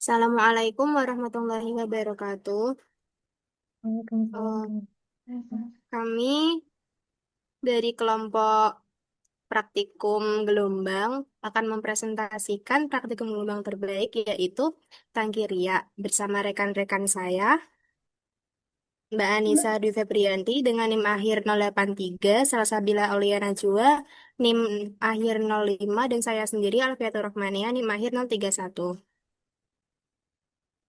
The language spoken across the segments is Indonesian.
Assalamualaikum warahmatullahi wabarakatuh. Waalaikumsalam Eh, warahmatullahi Kami dari kelompok praktikum gelombang akan mempresentasikan praktikum gelombang terbaik yaitu Tangkiria bersama rekan-rekan saya, Mbak Anissa Dwi Febrianti dengan NIM akhir 083, Salsabila Aulia Najwa, NIM akhir 05, dan saya sendiri Alfiatur Rahmania, NIM akhir 031.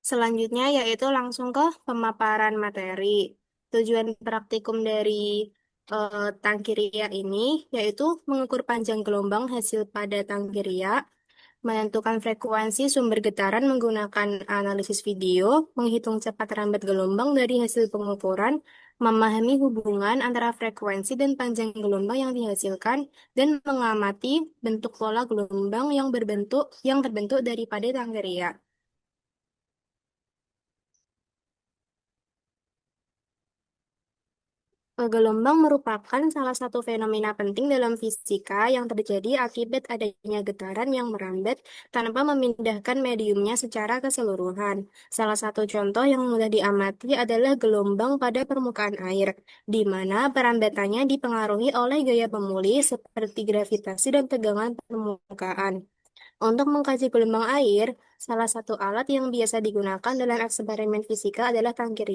Selanjutnya yaitu langsung ke pemaparan materi. Tujuan praktikum dari tangkiria ini yaitu mengukur panjang gelombang hasil pada tangkiria, menentukan frekuensi sumber getaran menggunakan analisis video, menghitung cepat rambat gelombang dari hasil pengukuran, memahami hubungan antara frekuensi dan panjang gelombang yang dihasilkan, dan mengamati bentuk pola gelombang yang terbentuk daripada tangkiria. Gelombang merupakan salah satu fenomena penting dalam fisika yang terjadi akibat adanya getaran yang merambat tanpa memindahkan mediumnya secara keseluruhan. Salah satu contoh yang mudah diamati adalah gelombang pada permukaan air, di mana perambatannya dipengaruhi oleh gaya pemulih seperti gravitasi dan tegangan permukaan. Untuk mengkaji gelombang air, salah satu alat yang biasa digunakan dalam eksperimen fisika adalah tangkir.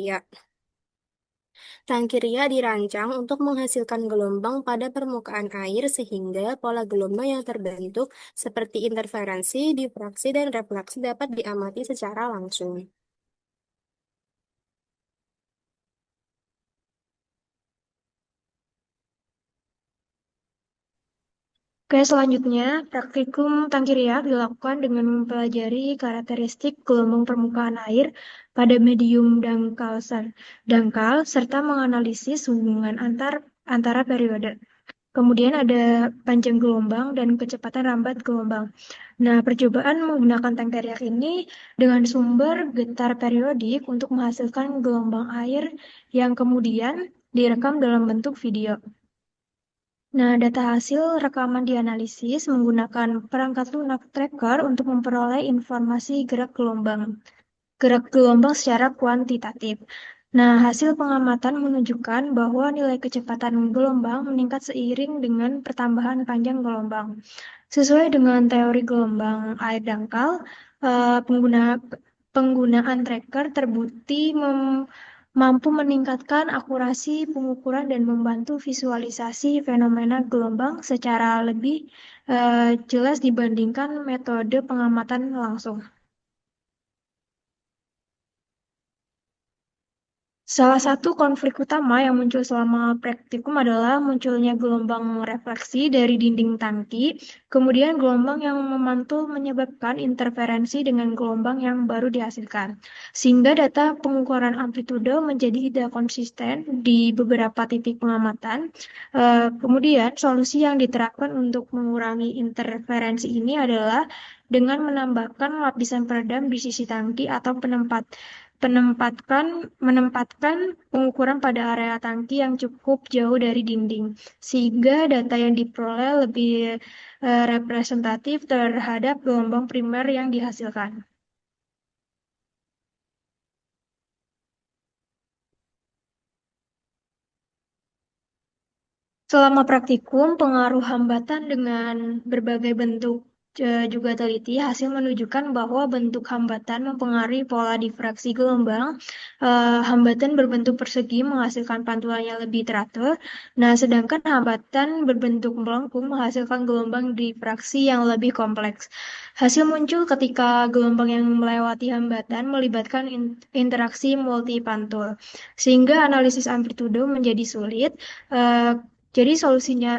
Tangkiria dirancang untuk menghasilkan gelombang pada permukaan air sehingga pola gelombang yang terbentuk seperti interferensi, difraksi, dan refleksi dapat diamati secara langsung. Oke, selanjutnya, praktikum tangkiriak dilakukan dengan mempelajari karakteristik gelombang permukaan air pada medium dangkal serta menganalisis hubungan antara periode. Kemudian ada panjang gelombang dan kecepatan rambat gelombang. Nah, percobaan menggunakan tangkiriak ini dengan sumber getar periodik untuk menghasilkan gelombang air yang kemudian direkam dalam bentuk video. Nah, data hasil rekaman dianalisis menggunakan perangkat lunak tracker untuk memperoleh informasi gerak gelombang secara kuantitatif. Nah, hasil pengamatan menunjukkan bahwa nilai kecepatan gelombang meningkat seiring dengan pertambahan panjang gelombang. Sesuai dengan teori gelombang air dangkal, penggunaan tracker terbukti mampu meningkatkan akurasi pengukuran dan membantu visualisasi fenomena gelombang secara lebih jelas dibandingkan metode pengamatan langsung. Salah satu konflik utama yang muncul selama praktikum adalah munculnya gelombang refleksi dari dinding tangki, kemudian gelombang yang memantul menyebabkan interferensi dengan gelombang yang baru dihasilkan, sehingga data pengukuran amplitudo menjadi tidak konsisten di beberapa titik pengamatan. Kemudian, solusi yang diterapkan untuk mengurangi interferensi ini adalah dengan menambahkan lapisan peredam di sisi tangki atau penempatkan menempatkan pengukuran pada area tangki yang cukup jauh dari dinding, sehingga data yang diperoleh lebih representatif terhadap gelombang primer yang dihasilkan. Selama praktikum, pengaruh hambatan dengan berbagai bentuk juga teliti, hasil menunjukkan bahwa bentuk hambatan mempengaruhi pola difraksi gelombang. Hambatan berbentuk persegi menghasilkan pantulan yang lebih teratur. Nah, sedangkan hambatan berbentuk melengkung menghasilkan gelombang difraksi yang lebih kompleks. Hasil muncul ketika gelombang yang melewati hambatan melibatkan interaksi multipantul, sehingga analisis amplitudo menjadi sulit. Eh, jadi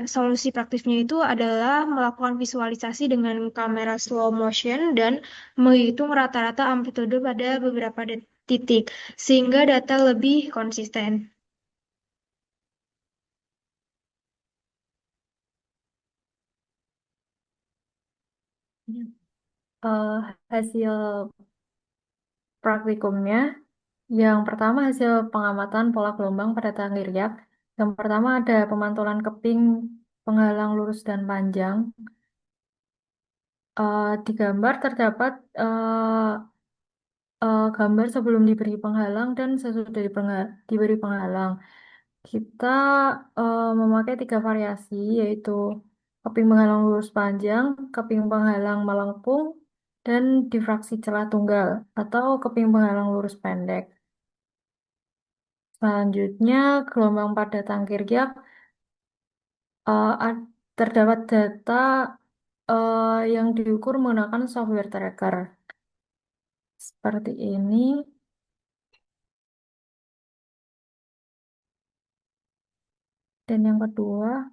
solusi praktisnya itu adalah melakukan visualisasi dengan kamera slow motion dan menghitung rata-rata amplitude pada beberapa titik, sehingga data lebih konsisten. Hasil praktikumnya, yang pertama hasil pengamatan pola gelombang pada tangkir yak. Yang pertama ada pemantulan keping penghalang lurus dan panjang. Di gambar terdapat gambar sebelum diberi penghalang dan sesudah diberi penghalang. Kita memakai tiga variasi, yaitu keping penghalang lurus panjang, keping penghalang melengkung, dan difraksi celah tunggal atau keping penghalang lurus pendek. Selanjutnya, gelombang pada tangkir terdapat data yang diukur menggunakan software tracker. Seperti ini. Dan yang kedua,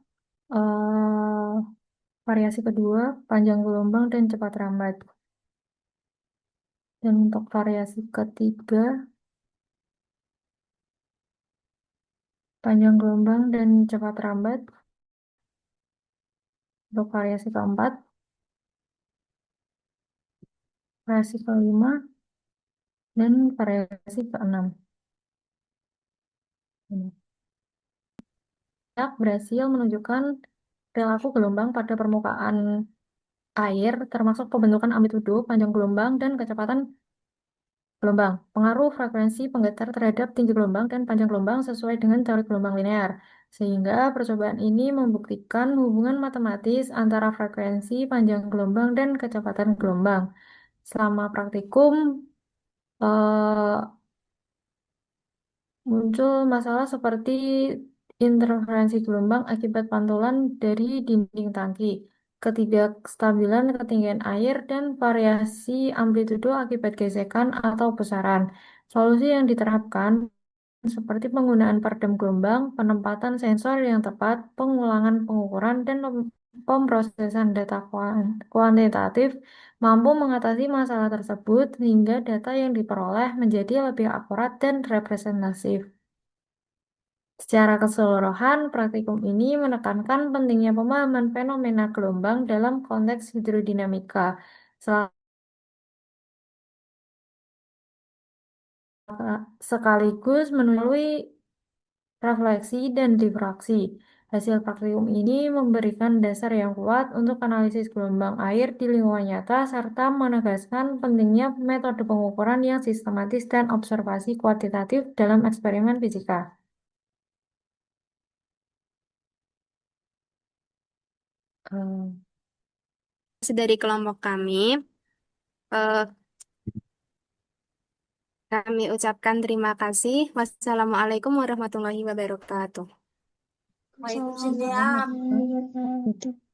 eh, variasi kedua, panjang gelombang dan cepat rambat. Dan untuk variasi ketiga, panjang gelombang dan cepat rambat. Untuk variasi keempat, variasi kelima, dan variasi keenam. Ini. Berhasil menunjukkan perilaku gelombang pada permukaan air, termasuk pembentukan amplitudo, panjang gelombang, dan kecepatan gelombang. Pengaruh frekuensi penggetar terhadap tinggi gelombang dan panjang gelombang sesuai dengan teori gelombang linear. Sehingga percobaan ini membuktikan hubungan matematis antara frekuensi, panjang gelombang, dan kecepatan gelombang. Selama praktikum, eh, muncul masalah seperti interferensi gelombang akibat pantulan dari dinding tangki, ketidakstabilan ketinggian air, dan variasi amplitudo akibat gesekan atau pusaran. Solusi yang diterapkan seperti penggunaan peredam gelombang, penempatan sensor yang tepat, pengulangan pengukuran, dan pemrosesan data kuantitatif mampu mengatasi masalah tersebut sehingga data yang diperoleh menjadi lebih akurat dan representatif. Secara keseluruhan, praktikum ini menekankan pentingnya pemahaman fenomena gelombang dalam konteks hidrodinamika, sel- sekaligus melalui refleksi dan difraksi. Hasil praktikum ini memberikan dasar yang kuat untuk analisis gelombang air di lingkungan nyata serta menegaskan pentingnya metode pengukuran yang sistematis dan observasi kuantitatif dalam eksperimen fisika. Eh, Dari kelompok kami, eh, kami ucapkan terima kasih. Wassalamualaikum warahmatullahi wabarakatuh. Assalamualaikum warahmatullahi wabarakatuh.